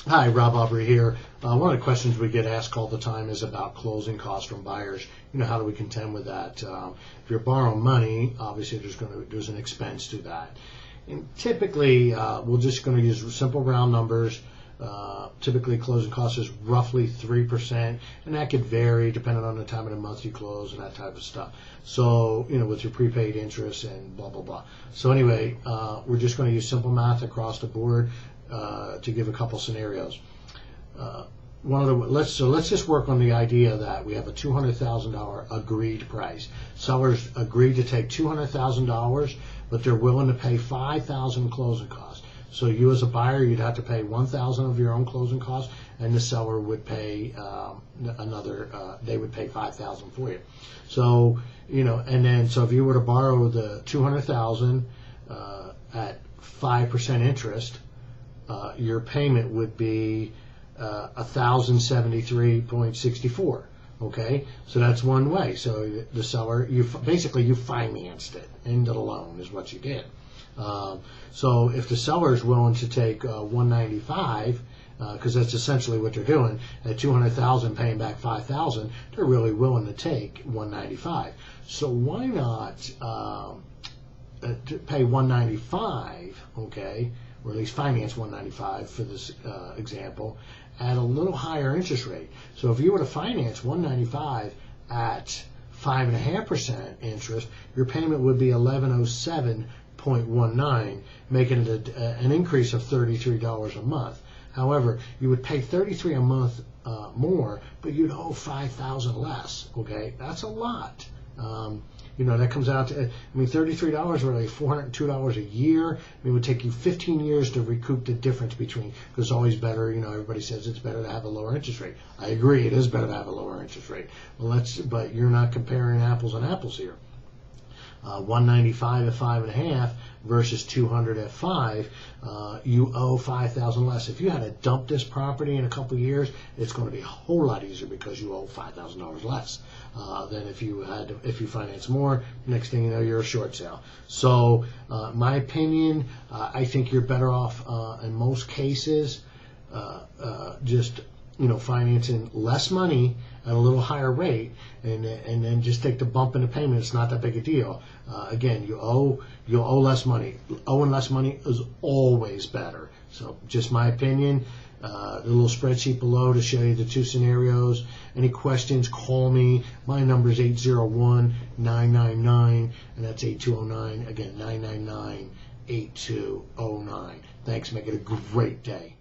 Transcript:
Hi, Rob Aubrey here. One of the questions we get asked all the time is about closing costs from buyers. How do we contend with that? If you're borrowing money, obviously there's an expense to that. And typically, we're just going to use simple round numbers. Typically, closing costs is roughly 3%, and that could vary depending on the time of the month you close and that type of stuff. So, with your prepaid interest and blah, blah, blah. So anyway, we're just going to use simple math across the board to give a couple scenarios. Let's just work on the idea that we have a $200,000 agreed price. Sellers agreed to take $200,000, but they're willing to pay $5,000 in closing costs. So you as a buyer, you'd have to pay $1,000 of your own closing costs, and the seller would pay they would pay $5,000 for you. So so if you were to borrow the $200,000 at 5% interest, your payment would be $1,073.64. Okay, so that's one way. So the seller, you financed it into the loan is what you did. So if the seller is willing to take $195, because that's essentially what they're doing, at $200,000 paying back $5,000, they're really willing to take $195. So why not pay $195? Okay, or at least finance $195 for this example, at a little higher interest rate. So if you were to finance $195 at 5.5% interest, your payment would be $1,107.19, making it an increase of $33 a month. However, you would pay $33 a month more, but you'd owe $5,000 less. Okay, that's a lot. That comes out to, $33 really $402 a year. It would take you 15 years to recoup the difference between, because it's always better, everybody says it's better to have a lower interest rate. I agree, it is better to have a lower interest rate. But you're not comparing apples and apples here. 195 at 5.5 versus 200 at 5, you owe $5,000 less. If you had to dump this property in a couple of years, it's going to be a whole lot easier because you owe $5,000 less than if you finance more. Next thing you know, you're a short sale. So, my opinion, I think you're better off in most cases just financing less money at a little higher rate, and then just take the bump in the payment. It's not that big a deal. Again, you'll owe less money. Owing less money is always better. So, just my opinion. The little spreadsheet below to show you the two scenarios. Any questions, call me. My number is 801-999, and that's 8209. Again, 999-8209. Thanks. Make it a great day.